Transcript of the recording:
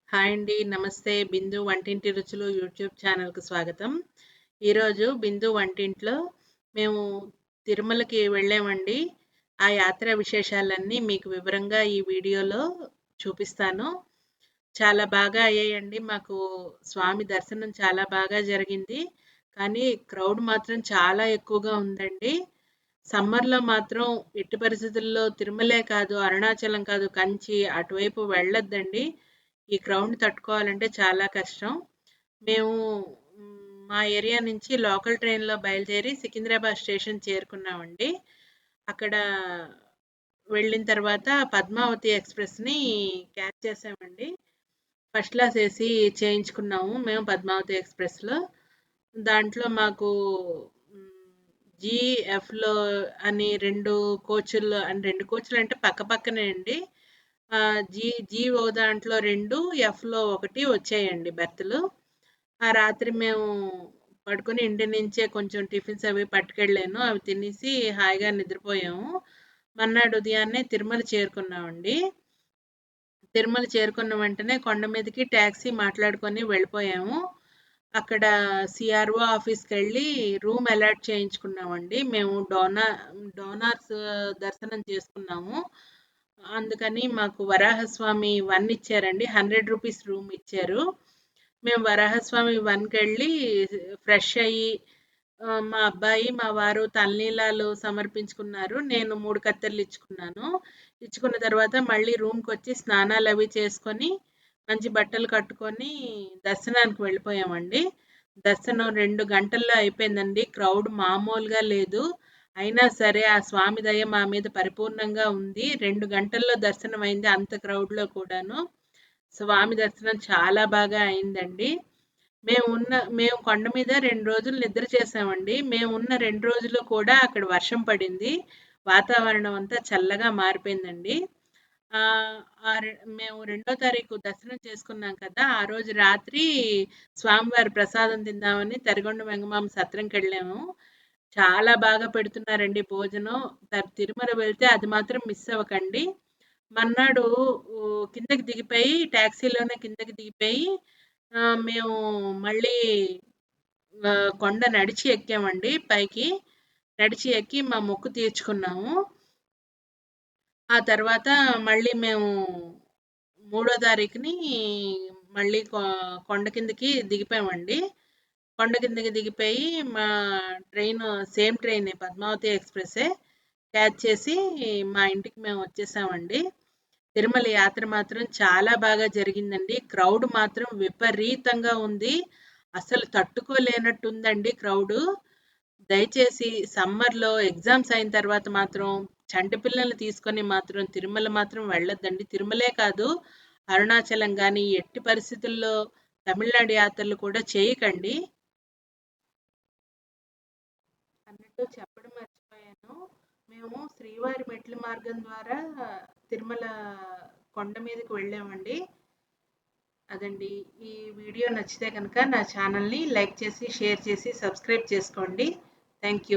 Hi అండి. నమస్తే. బిందు వంటింటి రుచులు యూట్యూబ్ ఛానల్‌కి స్వాగతం. ఈరోజు బిందు వంటింట్లో మేము తిరుమలకి వెళ్ళామండి. ఆ యాత్ర విశేషాలన్నీ మీకు వివరంగా ఈ వీడియోలో చూపిస్తాను. చాలా బాగా అయ్యాయండి. మాకు స్వామి దర్శనం చాలా బాగా జరిగింది. కానీ క్రౌడ్ మాత్రం చాలా ఎక్కువగా ఉందండి. సమ్మర్‌లో మాత్రం ఎట్టి పరిస్థితుల్లో తిరుమలే కాదు, అరుణాచలం కాదు, కంచి అటువైపు వెళ్ళొద్దండి. ఈ క్రౌడ్‌ని తట్టుకోవాలంటే చాలా కష్టం. మేము మా ఏరియా నుంచి లోకల్ ట్రైన్‌లో బయలుదేరి సికింద్రాబాద్ స్టేషన్ చేరుకున్నామండి. అక్కడ వెళ్ళిన తర్వాత పద్మావతి ఎక్స్‌ప్రెస్‌ని క్యాచ్ చేసామండి. ఫస్ట్ క్లాస్ ఏసీ చేయించుకున్నాము మేము పద్మావతి ఎక్స్‌ప్రెస్‌లో. దాంట్లో మాకు హ్మ్, జీఎఫ్‌లో అని 2 కోచుల్లో అని 2 కోచులంటే పక్కపక్కనే అండి. జీఓ దాంట్లో 2, ఎఫ్‌లో 1 వచ్చాయండి బెర్తులు. ఆ రాత్రి మేము పడుకొని ఇంటి నుంచే కొంచెం టిఫిన్స్ అవి పట్టుకెళ్ళాను. అవి తినేసి హాయిగా నిద్రపోయాము. మర్నాడు ఉదయాన్నే తిరుమల చేరుకున్నామండి. తిరుమల చేరుకున్న వెంటనే కొండ మీదకి టాక్సీ మాట్లాడుకొని వెళ్ళిపోయాము. అక్కడ సీఆర్ఓ ఆఫీస్‌కెళ్ళి రూమ్ అలాట్ చేయించుకున్నామండి. మేము డోనార్స్ దర్శనం చేసుకున్నాము. అందుకని మాకు వరాహస్వామి 1 ఇచ్చారండి. రూ. 100 రూమ్ ఇచ్చారు. మేము వరాహస్వామి 1కెళ్ళి ఫ్రెష్ అయ్యి మా అబ్బాయి, మా వారు తలనీలాలు సమర్పించుకున్నారు. నేను 3 కత్తెరలు ఇచ్చుకున్నాను. ఇచ్చుకున్న తర్వాత మళ్ళీ రూమ్‌కొచ్చి స్నానాలవి చేసుకొని, మంచి బట్టలు కట్టుకొని దర్శనానికి వెళ్ళిపోయామండి. దర్శనం 2 గంటల్లో అయిపోయిందండి. క్రౌడ్ మామూలుగా లేదు. అయినా సరే ఆ స్వామి దయ మా మీద పరిపూర్ణంగా ఉంది. 2 గంటల్లో దర్శనం అయింది అంత క్రౌడ్‌లో కూడాను. స్వామి దర్శనం చాలా బాగా అయిందండి. మేము కొండ మీద 2 రోజులు నిద్ర చేశామండి. మేమున్న 2 రోజులు కూడా అక్కడ వర్షం పడింది. వాతావరణం అంతా చల్లగా మారిపోయిందండి. ఆహ్, ఆ రె మేము రెండో తారీఖు దర్శనం చేసుకున్నాం కదా! ఆ రోజు రాత్రి స్వామివారి ప్రసాదం తిందామని తరిగొండ వెంగమాంబ సత్రంకెళ్ళాము. చాలా బాగా పెడుతున్నారండి భోజనం. తిరుమల వెళ్తే అది మాత్రం మిస్ అవ్వకండి. మర్నాడు కిందకి దిగిపోయి టాక్సీలోనే కిందకి దిగిపోయి మేము మళ్ళీ కొండ నడిచి ఎక్కామండి పైకి. నడిచి ఎక్కి మా మొక్కు తీర్చుకున్నాము. ఆ తర్వాత మళ్ళీ మేము మూడో తారీఖుని మళ్ళీ కొండ కిందకి దిగిపోయామండి. కొండ కిందకి దిగిపోయి మా ట్రైను సేమ్ ట్రైనే పద్మావతి ఎక్స్‌ప్రెస్సే క్యాచ్ చేసి మా ఇంటికి మేము వచ్చేసామండి. తిరుమల యాత్ర మాత్రం చాలా బాగా జరిగిందండి. క్రౌడ్ మాత్రం విపరీతంగా ఉంది. అసలు తట్టుకోలేనట్టుందండి క్రౌడు. దయచేసి సమ్మర్‌లో ఎగ్జామ్స్ అయిన తర్వాత మాత్రం చంటి పిల్లల్ని తీసుకొని మాత్రం తిరుమల మాత్రం వెళ్ళొద్దండి. తిరుమలే కాదు, అరుణాచలం గాని ఎట్టి పరిస్థితుల్లో తమిళనాడు యాత్రలు కూడా చేయకండి. అన్నట్టు చెప్పడం మర్చిపోయాను. మేము శ్రీవారి మెట్ల మార్గం ద్వారా తిరుమల కొండ మీదకి వెళ్ళామండి. అదండి. ఈ వీడియో నచ్చితే గనక నా ఛానల్‌ని లైక్ చేసి, షేర్ చేసి, సబ్స్క్రైబ్ చేసుకోండి. Thank you.